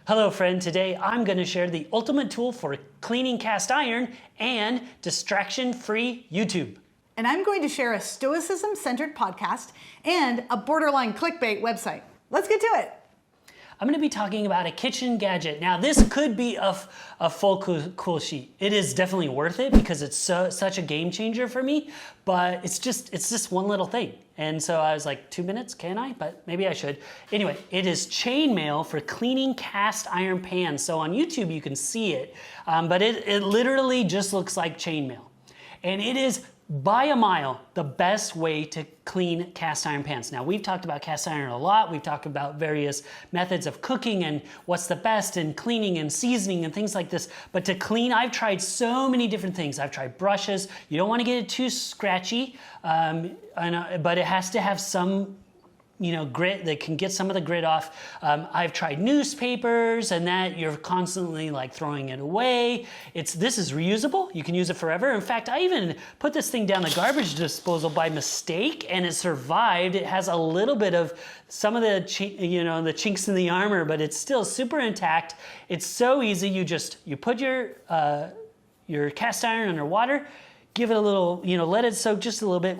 Hello friend, today I'm going to share the ultimate tool for cleaning cast iron and distraction-free YouTube. And I'm going to share a Stoicism-centered podcast and a borderline clickbait website. Let's get to it. I'm going to be talking about a kitchen gadget. Now this could be a full cool sheet. It is definitely worth it because it's such a game changer for me, but it's just one little thing. And so I was like, 2 minutes, can I? But maybe I should. Anyway, it is chainmail for cleaning cast iron pans. So on YouTube you can see it, but it literally just looks like chainmail. And it is by a mile the best way to clean cast iron pans. Now we've talked about cast iron a lot. We've talked about various methods of cooking and what's the best in cleaning and seasoning and things like this. But to clean, I've tried so many different things. I've tried brushes. You don't want to get it too scratchy, but it has to have some grit that can get some of the grit off. I've tried newspapers and that you're constantly like throwing it away. This is reusable. You can use it forever. In fact, I even put this thing down the garbage disposal by mistake and it survived. It has a little bit of some of the the chinks in the armor, but it's still super intact. It's so easy. You put your cast iron under water, give it a little, let it soak just a little bit,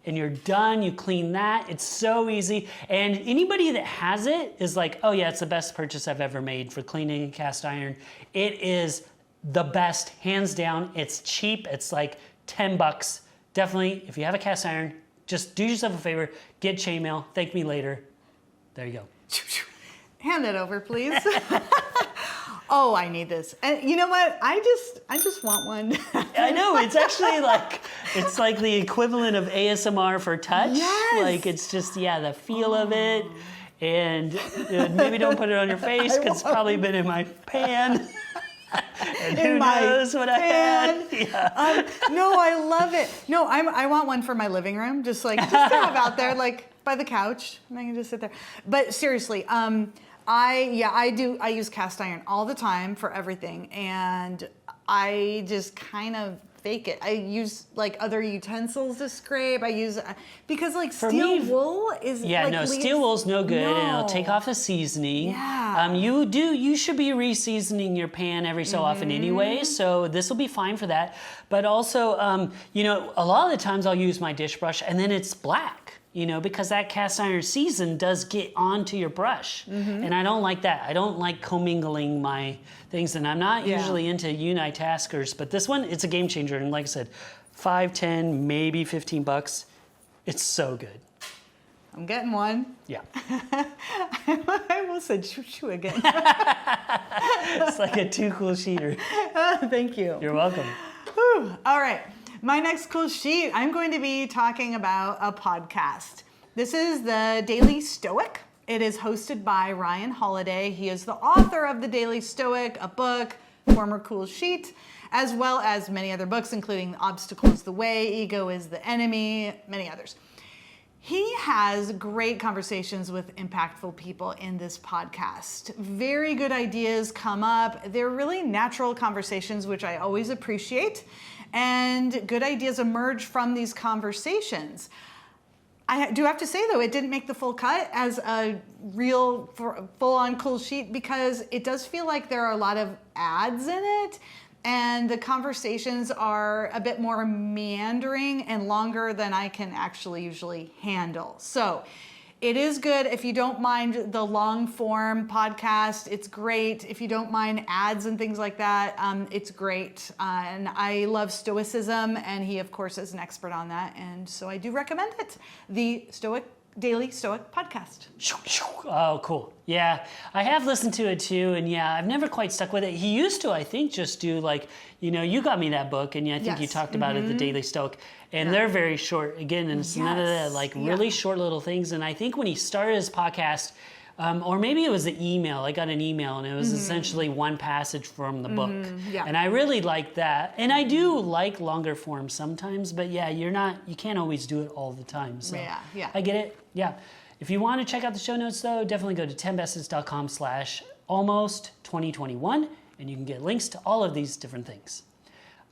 and you're done. You clean that. It's so easy. And anybody that has it is like, oh yeah, it's the best purchase I've ever made for cleaning cast iron. It is the best, hands down. It's cheap. It's like 10 bucks. Definitely, if you have a cast iron, just do yourself a favor, get chainmail, thank me later. There you go. Hand it over, please. Oh, I need this. And you know what? I just want one. I know, it's actually it's like the equivalent of ASMR for touch. Yes. Like it's just, the feel of it. And maybe don't put it on your face because it's probably been in my pan. And who knows what I had. Yeah. No, I love it. No, I want one for my living room. Just to have out there, like by the couch. And I can just sit there. But seriously, I use cast iron all the time for everything, and I just kind of fake it. I use other utensils to scrape. I use because steel wool is steel wool's no good, and it'll take off the season. Yeah. You should be re-seasoning your pan every so often anyway, so this will be fine for that. But also, a lot of the times I'll use my dish brush, and then it's black. Because that cast iron season does get onto your brush. And I don't like that. I don't like commingling my things, and I'm not usually into unitaskers, but this one, it's a game changer. And like I said, 5, 10, maybe 15 bucks. It's so good. I'm getting one. Yeah. I almost said shoo again. It's like a too cool sheeter. Thank you. You're welcome. Whew. All right. My next cool sheet, I'm going to be talking about a podcast. This is the Daily Stoic. It is hosted by Ryan Holiday. He is the author of the Daily Stoic, a book, former cool sheet, as well as many other books, including Obstacle is the Way, Ego is the Enemy, many others. He has great conversations with impactful people in this podcast. Very good ideas come up. They're really natural conversations, which I always appreciate. And good ideas emerge from these conversations. I do have to say, though, it didn't make the full cut as a real full-on cool sheet because it does feel like there are a lot of ads in it. And the conversations are a bit more meandering and longer than I can actually usually handle. So it is good if you don't mind the long form podcast. It's great. If you don't mind ads and things like that, it's great. And I love Stoicism, and he, of course, is an expert on that. And so I do recommend it. The Daily Stoic podcast. Oh, cool. Yeah, I have listened to it too, and I've never quite stuck with it. He used to, I think, just do you got me that book, and I think you talked about it, the Daily Stoic, and they're very short, again, and it's none of the really short little things, and I think when he started his podcast, or maybe it was the email. I got an email, and it was essentially one passage from the book. And I really like that. And I do like longer form sometimes, but you can't always do it all the time. So I get it. Yeah. If you want to check out the show notes, though, definitely go to 10bestest.com/almost2021, and you can get links to all of these different things.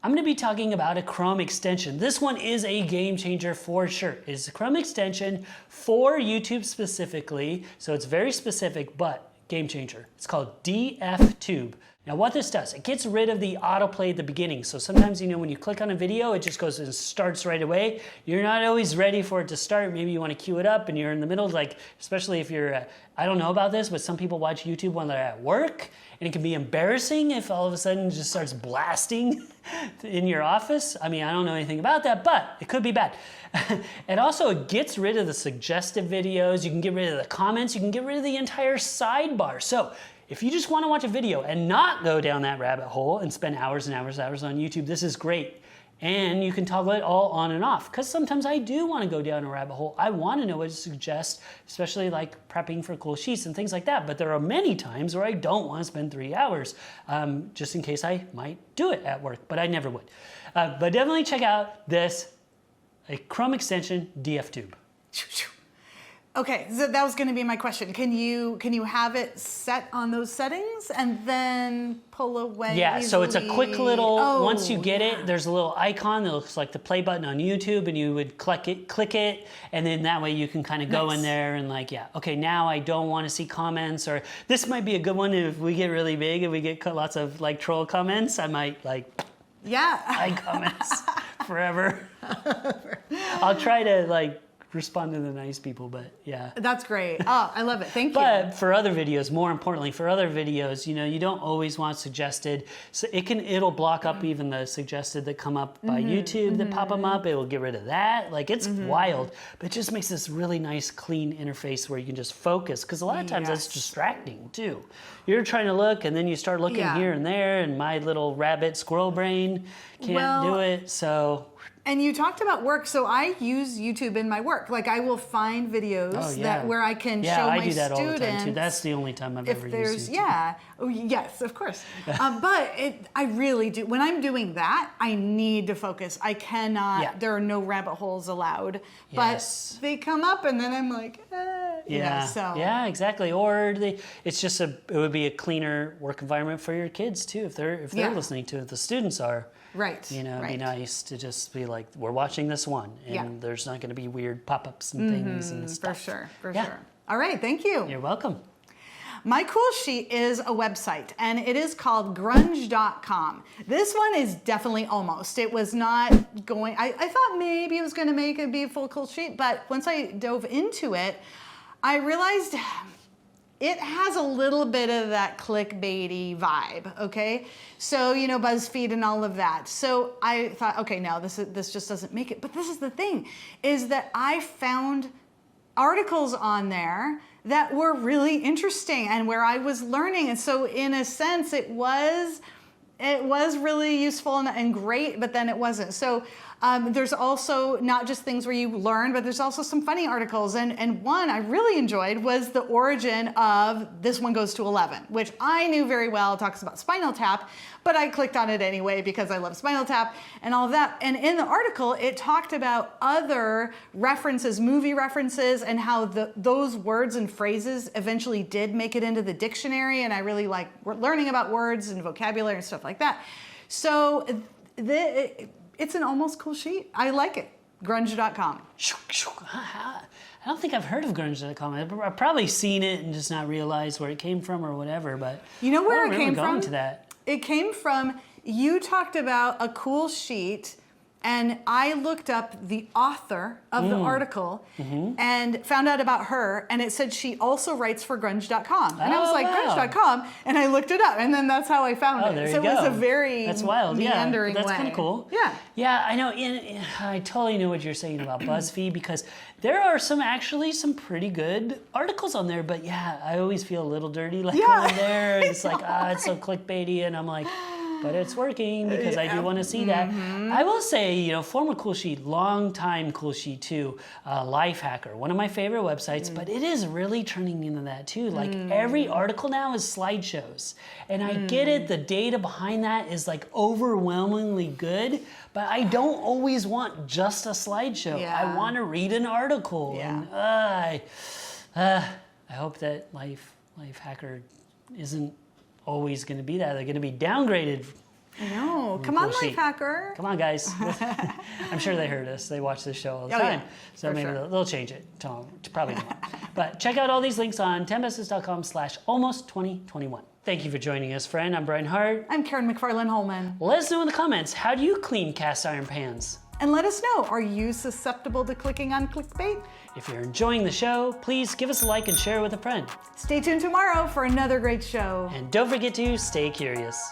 I'm going to be talking about a Chrome extension. This one is a game changer for sure. It's a Chrome extension for YouTube specifically, so it's very specific, but game changer. It's called DFTube. Now what this does, it gets rid of the autoplay at the beginning. So sometimes, when you click on a video, it just goes and starts right away. You're not always ready for it to start. Maybe you want to queue it up and you're in the middle, like, especially if you're, I don't know about this, but some people watch YouTube when they're at work, and it can be embarrassing if all of a sudden it just starts blasting in your office. I mean, I don't know anything about that, but it could be bad. And also it gets rid of the suggestive videos. You can get rid of the comments. You can get rid of the entire sidebar. So if you just want to watch a video and not go down that rabbit hole and spend hours and hours and hours on YouTube, this is great. And you can toggle it all on and off, because sometimes I do want to go down a rabbit hole. I want to know what to suggest, especially like prepping for cool sheets and things like that. But there are many times where I don't want to spend 3 hours, just in case I might do it at work, but I never would. But definitely check out this, a Chrome extension, DFTube. Okay, so that was going to be my question. Can you have it set on those settings and then pull away? Yeah, so it's a quick little, once you get yeah. it, there's a little icon that looks like the play button on YouTube, and you would click it, and then that way you can kind of go in there and like, yeah, okay, now I don't want to see comments, or this might be a good one if we get really big and we get lots of like troll comments. I might like, hide comments forever. I'll try to like respond to the nice people, but yeah. That's great. Oh, I love it. Thank you. But for other videos, more importantly, for other videos, you don't always want suggested. So it'll block up even the suggested that come up by YouTube that pop them up. It will get rid of that. Like, it's wild, but it just makes this really nice, clean interface where you can just focus. Because a lot of times that's distracting too. You're trying to look, and then you start looking here and there, and my little rabbit squirrel brain can't do it. So. And you talked about work, so I use YouTube in my work. Like, I will find videos where I can show my students. Yeah, I do that all the time too. That's the only time I've ever used YouTube. Yeah, oh, yes, of course. But I really do. When I'm doing that, I need to focus. I cannot. There are no rabbit holes allowed. Yes. But they come up, and then I'm like, Yeah, exactly. Or it's just it would be a cleaner work environment for your kids too, if they're listening to it. The students are. Right. It'd be nice to just be like, we're watching this one, and there's not going to be weird pop-ups and things and stuff. For sure. All right, thank you. You're welcome. My cool sheet is a website, and it is called Grunge.com. This one is definitely almost. It was not going, I thought maybe it was going to be a full cool sheet, but once I dove into it, I realized it has a little bit of that clickbaity vibe, okay? So, BuzzFeed and all of that. So I thought, okay, no, this just doesn't make it. But this is the thing, is that I found articles on there that were really interesting and where I was learning. And so in a sense, it was really useful and great, but then it wasn't. So there's also not just things where you learn, but there's also some funny articles. And one I really enjoyed was the origin of This One Goes to 11, which I knew very well. It talks about Spinal Tap, but I clicked on it anyway because I love Spinal Tap and all of that. And in the article, it talked about other references, movie references, and how those words and phrases eventually did make it into the dictionary. And I really like learning about words and vocabulary and stuff like that. So it's an almost cool sheet. I like it. Grunge.com. I don't think I've heard of Grunge.com. I've probably seen it and just not realized where it came from or whatever. But you know where it came from? Going to that. It came from, you talked about a cool sheet, and I looked up the author of the article and found out about her, and it said she also writes for Grunge.com. And I was like, Grunge.com, and I looked it up, and then that's how I found it. There so you go. It was a very meandering way. That's kind of cool. Yeah. Yeah, I know. I totally know what you're saying about BuzzFeed, because there are some pretty good articles on there, but I always feel a little dirty going there. It's like, it's so clickbaity, and I'm like, but it's working because I do want to see that. I will say, former cool sheet, long time cool sheet too, Lifehacker, one of my favorite websites, but it is really turning into that too. Like every article now is slideshows, and I get it. The data behind that is like overwhelmingly good, but I don't always want just a slideshow. I want to read an article. And I hope that Lifehacker isn't always going to be that. They're going to be downgraded. I know. Come on, Lifehacker. Come on, guys. I'm sure they heard us. They watch this show all the time. So maybe they'll change it. Probably not. But check out all these links on 10bestest.com/almost2021. Thank you for joining us, friend. I'm Brian Hart. I'm Karen McFarlane-Holman. Let us know in the comments, how do you clean cast iron pans? And let us know, are you susceptible to clicking on clickbait? If you're enjoying the show, please give us a like and share it with a friend. Stay tuned tomorrow for another great show. And don't forget to stay curious.